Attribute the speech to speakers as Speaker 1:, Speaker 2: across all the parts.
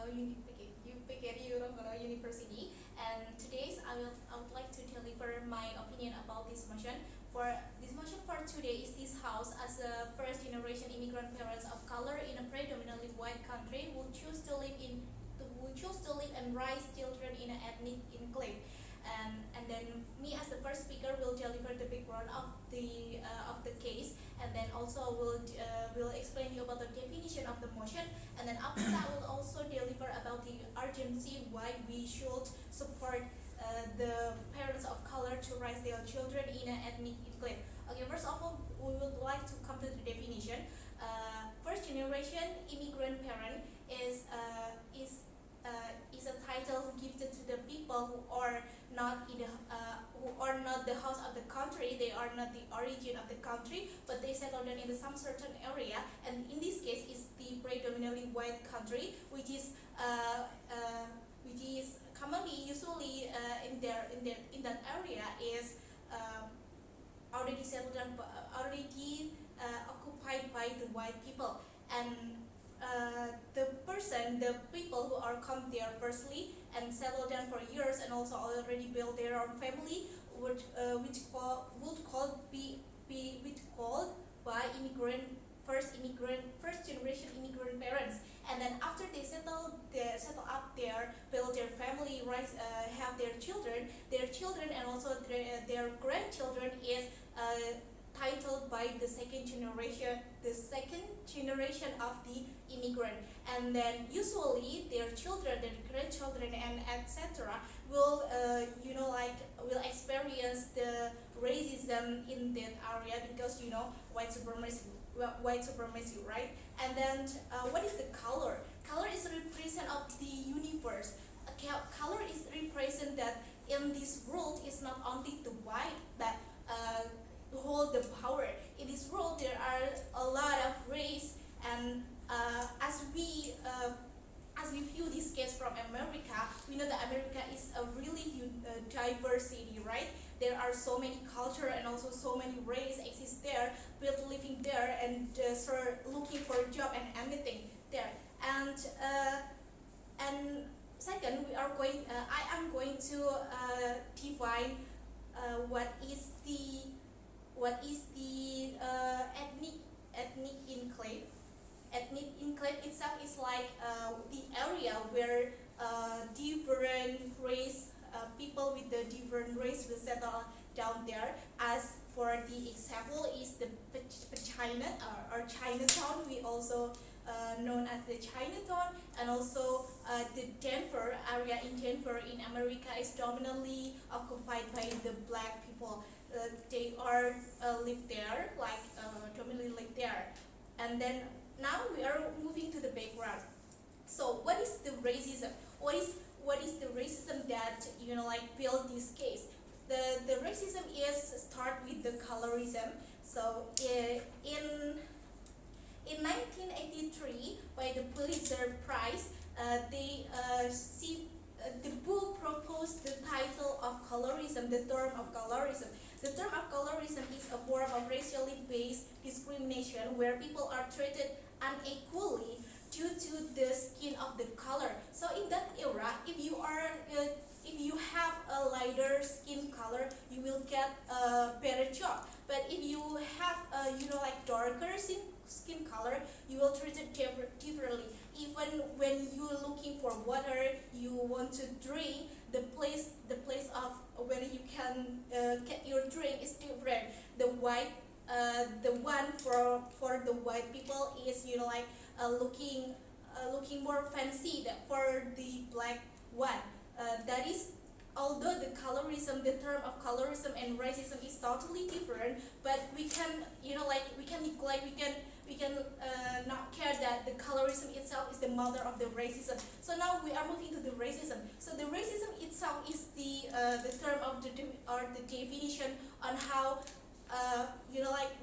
Speaker 1: PGRI Ronggolawe University, and I would like to deliver my opinion about this motion. This motion for today is this house as a first generation immigrant parents of color in a predominantly white country who choose to live and raise children in an ethnic enclave. And then me as the first speaker will deliver the background of the case, and then also will explain you about the definition of the motion, and then after that I will also deliver about the urgency why we should support the parents of color to raise their children in an ethnic enclave. Okay, first of all, we would like to come to the definition. First generation immigrant parent is a title given to the people who are not the house of the country. They are not the origin of the country, but they settle down in some certain area. And in this case, is the predominantly white country, which is commonly usually in that area is already settled down, already occupied by the white people. And the people who are come there firstly and settle down for years and also already build their own family would be called by first generation immigrant parents. And then after they settle up there, build their family, have their children and also their grandchildren is titled by the second generation of the immigrant. And then usually their children, their grandchildren, and etc. will experience the racism in that area because white supremacy, right? And then what is the color? Color is a represent of the universe. Color is represent that in this world is not only the white but hold the power. In this world there are a lot of race, and as we view this case from America, we know that America is a really diverse city, right? There are so many culture and also so many race exist there, people living there and looking for a job and anything there. And second, I am going to define what is the ethnic enclave. Ethnic enclave itself is like the area where different race people with the different race will settle down there. As for the example is the China or Chinatown, we also known as the Chinatown, and also the Denver area in Denver in America is dominantly occupied by the black people. They are live there, dominantly live there. And then now we are moving to the background. So what is the racism? What is the racism that build this case? The racism is start with the colorism. So in 1983, by the Pulitzer Prize, the book proposed the title of colorism, the term of colorism. The term of colorism is a form of racially based discrimination where people are treated unequally due to the skin of the color. So in that era, if you have a lighter skin color, you will get a better job. But if you have darker skin color, you will treat it differently. Even when you're looking for water, you want to drink, the place of where you can get your drink is different. The one for the white people is looking more fancy than for the black one. That is, although the term of colorism and racism is totally different, but we can not care that the colorism itself is the mother of the racism. So now we are moving to the racism. So the racism itself is the term of the definition on how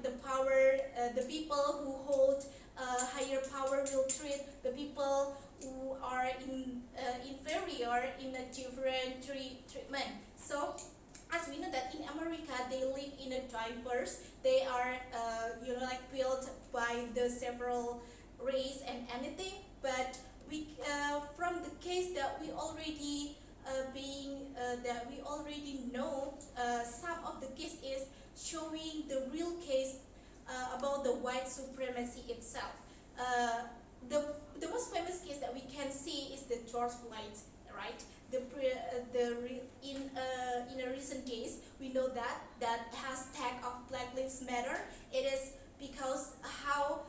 Speaker 1: the power, the people who hold higher power will treat the people who are inferior in a different treatment. So as we know that in America they live in a diverse, they are built by the several race and anything, but from the case that we already know, some of the case is showing the real case about the white supremacy itself. The most famous case that we can see is the George Floyd, right? In a recent days, we know that hashtag of Black Lives Matter. It is because how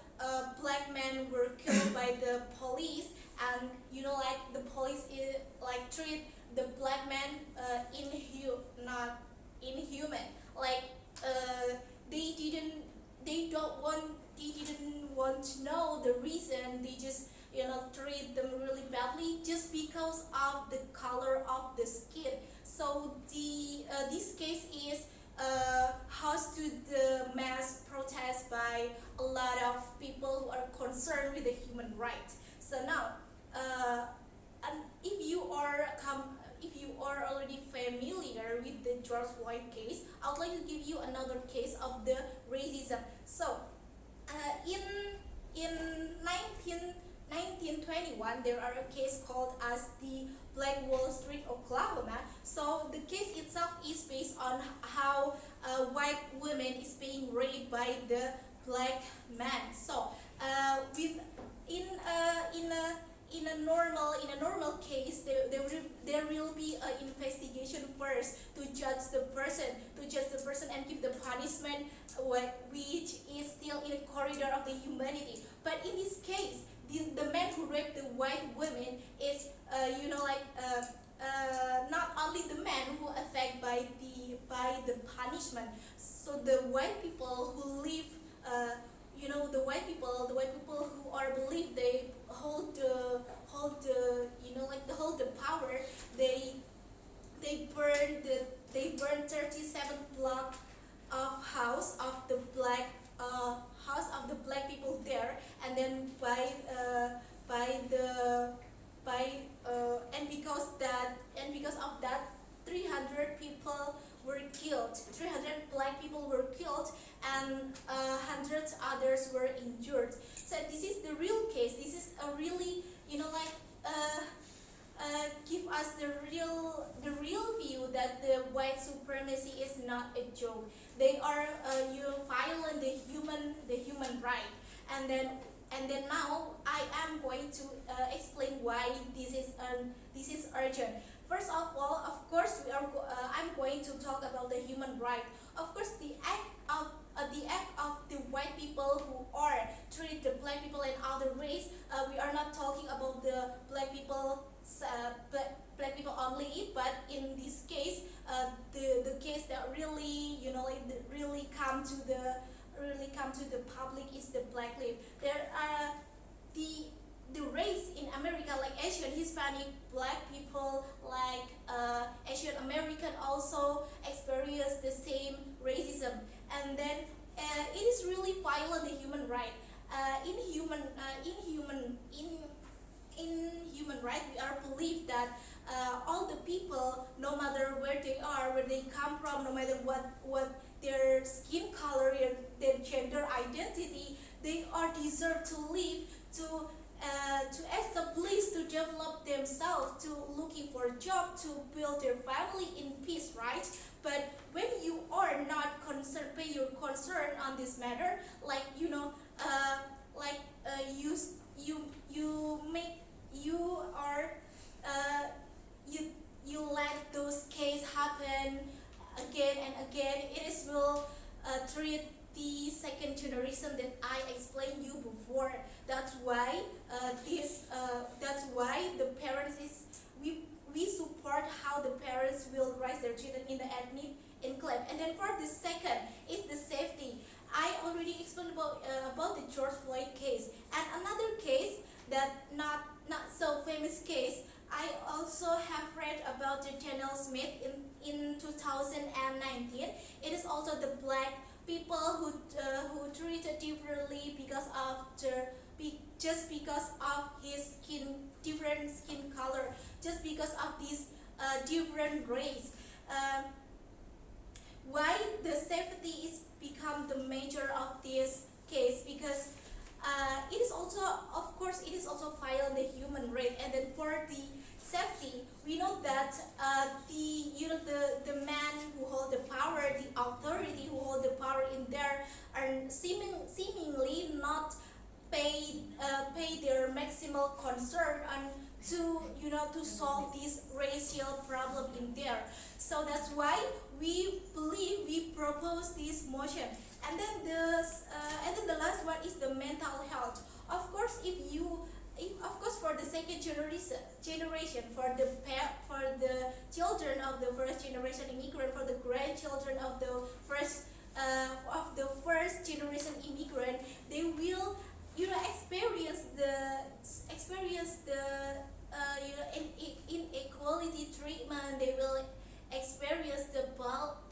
Speaker 1: black men were killed by the police, and like the police like treat the black man not inhuman. Like they didn't want to know the reason. They just treat them really badly just because of the color of the skin. So this case is host to the mass protest by a lot of people who are concerned with the human rights. So now, and if you are already familiar with the George Floyd case, I would like to give you another case of the racism. So, in 1921, there are a case called as the Black Wall Street, Oklahoma. So the case itself is based on how white women is being raped by the black man. So in a normal case, there will be an investigation first to judge the person and give the punishment which is still in the corridor of the humanity. But in this case, the man who raped the white women is not only the man who affected by the punishment. So the white people who live, the white people who are believed they hold the power. They burn 37 block of house of the black people there, and then because of that 300 people were killed. 300 black people were killed, and hundreds others were injured. So this is the real case. This is a really give us the real view that the white supremacy is not a joke. They are violent the human right. And then now I am going to explain why this is urgent. First of all, of course, I'm going to talk about the human right. Of course, the act of the white people who are treat the black people and other race. We are not talking about the black people only, but in this case, the case that really really come to the public is the black lives. There are the race in America, like Asian, Hispanic, black people, like Asian American also experience the same racism, and then it is really violent the human right. In human right, we are believed that all the people, no matter where they are, where they come from, no matter what their skin color, their gender identity, they are deserve to live, to establish, to develop themselves, to looking for a job, to build their family in peace, right? But when you are not concerned, pay your concern on this matter, you let those cases happen again and again, it is will treat the second generation that I explained you before. That's why the parents is we support how the parents will raise their children in the ethnic enclave. And then for the second is the safety. I already explained about the George Floyd case, and another case that not so famous case. I also have read about the Daniel Smith in 2019. It is also the black people who treated differently just because of his different skin color, just because of this different race. Why the safety is become the major of this case? Because it is also, of course, it is also violate the human pay their maximal concern on to solve this racial problem in there. So that's why we propose this motion. And then the last one is the mental health. Of course, of course, for the second generation, for the children of the first generation immigrant, for the grandchildren of the first generation immigrant, they will experience the inequality treatment. They will experience the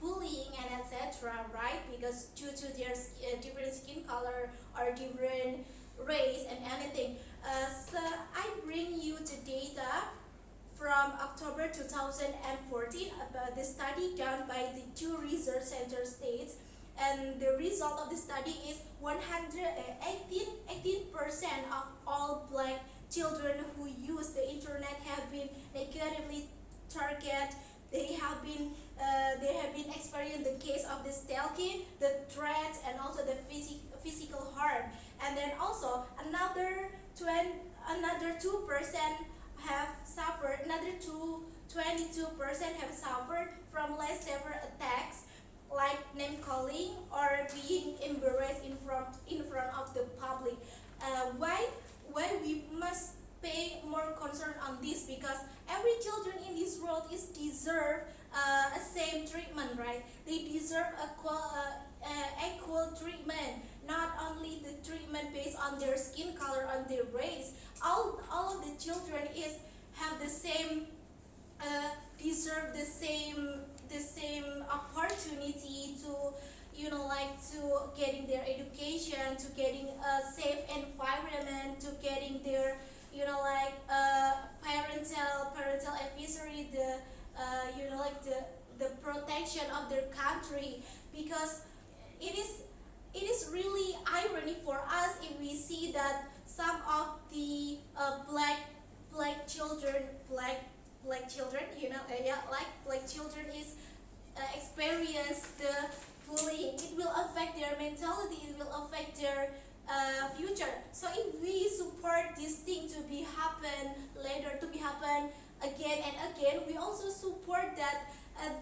Speaker 1: bullying and etc. Right? Because due to their different skin color or different race and anything. So I bring you the data from October 2014 about the study done by the two research center states, and the result of the study is 18% of all black children who use the internet have been negatively targeted. They have been experiencing the case of the stalking, the threats, and also the physical harm. And then also another 2% have suffered. Another 22% have suffered from less severe attacks like name calling or being embarrassed in front of the public. Why we must pay more concern on this? Because every children in this world is deserve a same treatment, right? They deserve equal treatment, not only the treatment based on their skin color, on their race. All of the children have the same deserve the same opportunity to to getting their education, to getting a safe environment, to getting their parental advisory, the protection of their country. Because it is really irony for us if we see that some of the black children, black children is experience the bullying. It will affect their mentality. It will affect their future. So if we support this thing to be happen again and again, we also support that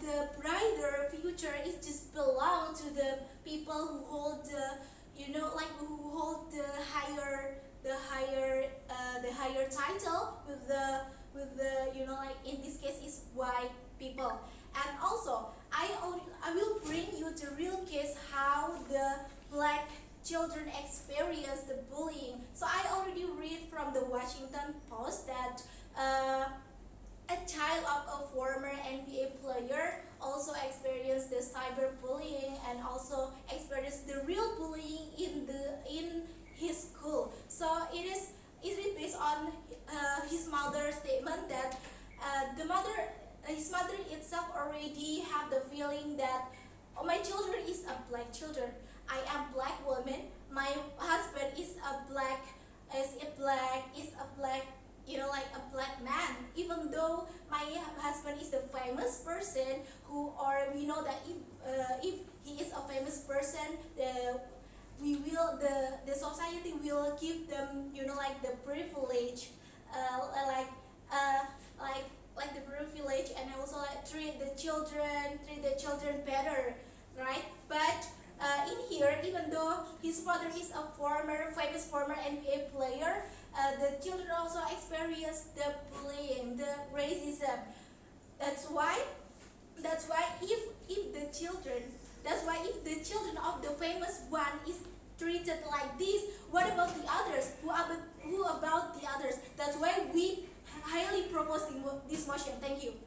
Speaker 1: the brighter future is just belong to the people who hold the who hold the higher title with the in this case is white people. And also I will bring you the real case how the black children experience the bullying. So I already read from the Washington Post that a child of a former NBA player also experienced the cyberbullying and also experienced the real bullying in his school. So it is based on his mother's statement that his mother itself already have the feeling that my children is a black children. I am black woman. My husband is a black a black man. Even though my husband is a famous person, we know that if he is a famous person, the society will give them the privilege, like the privilege, and also treat the children better, right? But in here, even though his father is a famous former NBA player, the children also experience the bullying, the racism. That's why if the children of the famous one is treated like this, what about the others? Who about the others? That's why we highly propose this motion. Thank you.